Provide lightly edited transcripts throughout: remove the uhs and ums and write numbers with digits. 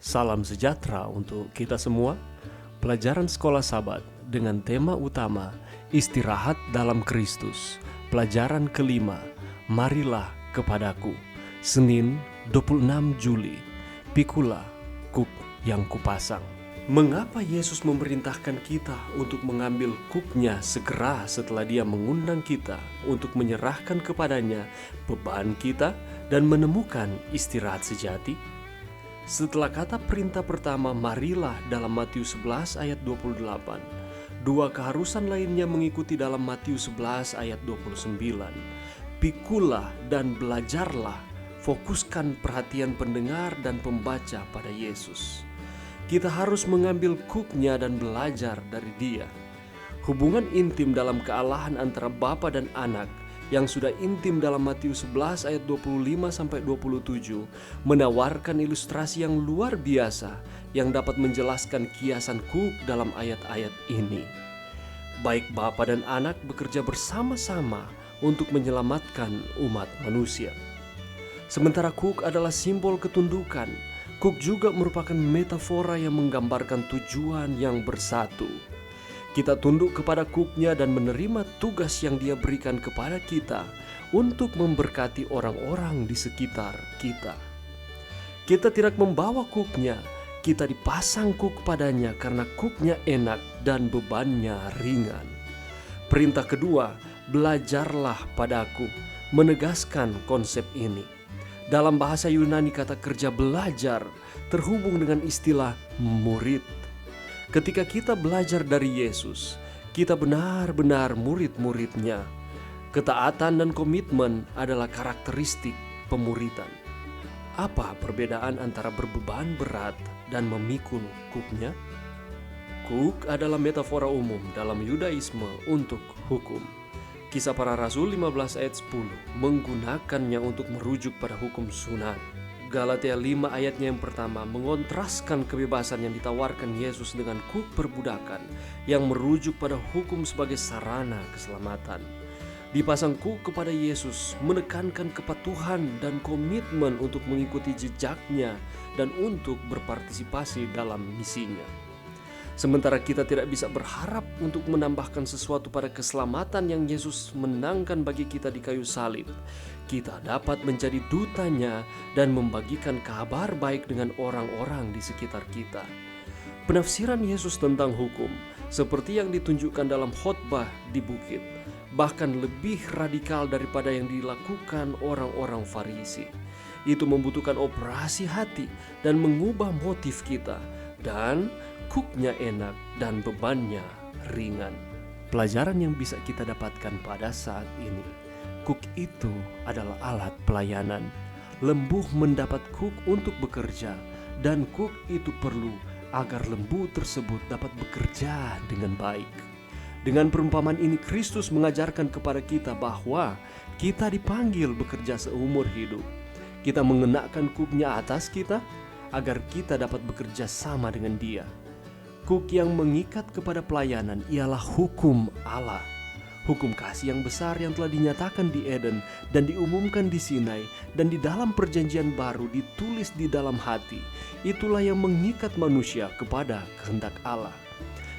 Salam sejahtera untuk kita semua. Pelajaran Sekolah Sabat dengan tema utama Istirahat dalam Kristus. Pelajaran kelima, Marilah kepadaku. Senin 26 Juli. Pikula kuk yang kupasang. Mengapa Yesus memerintahkan kita untuk mengambil kuknya segera setelah Dia mengundang kita untuk menyerahkan kepadanya beban kita dan menemukan istirahat sejati? Setelah kata perintah pertama marilah dalam Matius 11 ayat 28, dua keharusan lainnya mengikuti dalam Matius 11 ayat 29. Pikulah dan belajarlah, fokuskan perhatian pendengar dan pembaca pada Yesus. Kita harus mengambil kuknya dan belajar dari Dia. Hubungan intim dalam kealahan antara Bapa dan Anak yang sudah intim dalam Matius 11 ayat 25-27 menawarkan ilustrasi yang luar biasa yang dapat menjelaskan kiasan kuk dalam ayat-ayat ini. Baik Bapa dan Anak bekerja bersama-sama untuk menyelamatkan umat manusia. Sementara kuk adalah simbol ketundukan, kuk juga merupakan metafora yang menggambarkan tujuan yang bersatu. Kita tunduk kepada kuknya dan menerima tugas yang Dia berikan kepada kita untuk memberkati orang-orang di sekitar kita. Kita tidak membawa kuknya, kita dipasang kuk padanya karena kuknya enak dan bebannya ringan. Perintah kedua, belajarlah padaku, menegaskan konsep ini. Dalam bahasa Yunani kata kerja belajar terhubung dengan istilah murid. Ketika kita belajar dari Yesus, kita benar-benar murid-muridnya. Ketaatan dan komitmen adalah karakteristik pemuridan. Apa perbedaan antara berbeban berat dan memikul kuknya? Kuk adalah metafora umum dalam Yudaisme untuk hukum. Kisah Para Rasul 15 ayat 10 menggunakannya untuk merujuk pada hukum sunat. Galatia 5 ayatnya yang pertama mengontraskan kebebasan yang ditawarkan Yesus dengan kuk perbudakan yang merujuk pada hukum sebagai sarana keselamatan. Dipasang kuk kepada Yesus menekankan kepatuhan dan komitmen untuk mengikuti jejaknya dan untuk berpartisipasi dalam misinya. Sementara kita tidak bisa berharap untuk menambahkan sesuatu pada keselamatan yang Yesus menangkan bagi kita di kayu salib, kita dapat menjadi dutanya dan membagikan kabar baik dengan orang-orang di sekitar kita. Penafsiran Yesus tentang hukum, seperti yang ditunjukkan dalam khotbah di bukit, bahkan lebih radikal daripada yang dilakukan orang-orang Farisi. Itu membutuhkan operasi hati dan mengubah motif kita, dan kuknya enak dan bebannya ringan. Pelajaran yang bisa kita dapatkan pada saat ini, kuk itu adalah alat pelayanan. Lembu mendapat kuk untuk bekerja, dan kuk itu perlu agar lembu tersebut dapat bekerja dengan baik. Dengan perumpamaan ini Kristus mengajarkan kepada kita bahwa kita dipanggil bekerja seumur hidup. Kita mengenakan kuknya atas kita agar kita dapat bekerja sama dengan Dia. Kuk yang mengikat kepada pelayanan ialah hukum Allah. Hukum kasih yang besar yang telah dinyatakan di Eden dan diumumkan di Sinai dan di dalam perjanjian baru ditulis di dalam hati. Itulah yang mengikat manusia kepada kehendak Allah.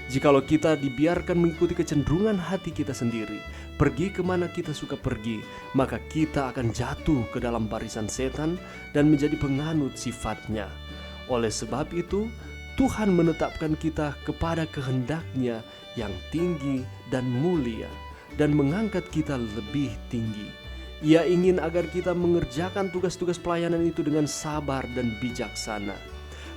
Jikalau kita dibiarkan mengikuti kecenderungan hati kita sendiri, pergi kemana kita suka pergi, maka kita akan jatuh ke dalam barisan setan dan menjadi penganut sifatnya. Oleh sebab itu, Tuhan menetapkan kita kepada kehendak-Nya yang tinggi dan mulia dan mengangkat kita lebih tinggi. Ia ingin agar kita mengerjakan tugas-tugas pelayanan itu dengan sabar dan bijaksana.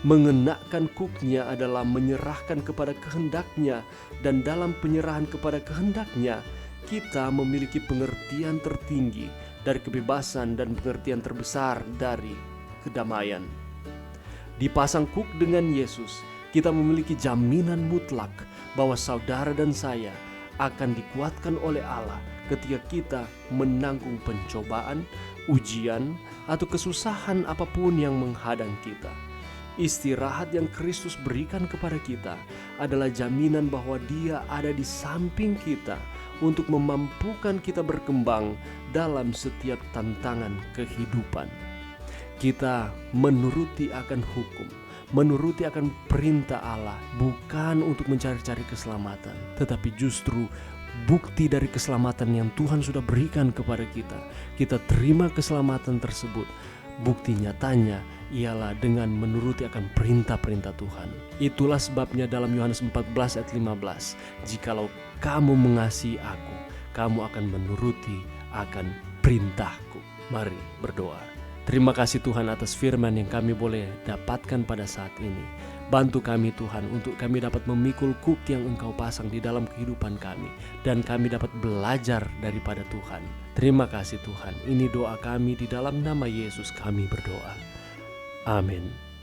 Mengenakan kuknya adalah menyerahkan kepada kehendak-Nya, dan dalam penyerahan kepada kehendak-Nya, kita memiliki pengertian tertinggi dari kebebasan dan pengertian terbesar dari kedamaian. Dipasang kuk dengan Yesus, kita memiliki jaminan mutlak bahwa saudara dan saya akan dikuatkan oleh Allah ketika kita menanggung pencobaan, ujian, atau kesusahan apapun yang menghadang kita. Istirahat yang Kristus berikan kepada kita adalah jaminan bahwa Dia ada di samping kita untuk memampukan kita berkembang dalam setiap tantangan kehidupan. Kita menuruti akan hukum, menuruti akan perintah Allah bukan untuk mencari-cari keselamatan, tetapi justru bukti dari keselamatan yang Tuhan sudah berikan kepada kita. Kita terima keselamatan tersebut. Bukti nyatanya ialah dengan menuruti akan perintah-perintah Tuhan. Itulah sebabnya dalam Yohanes 14 ayat 15, jikalau kamu mengasihi aku, kamu akan menuruti akan perintahku. Mari berdoa. Terima kasih Tuhan atas firman yang kami boleh dapatkan pada saat ini. Bantu kami Tuhan untuk kami dapat memikul kuk yang Engkau pasang di dalam kehidupan kami, dan kami dapat belajar daripada Tuhan. Terima kasih Tuhan. Ini doa kami di dalam nama Yesus kami berdoa. Amin.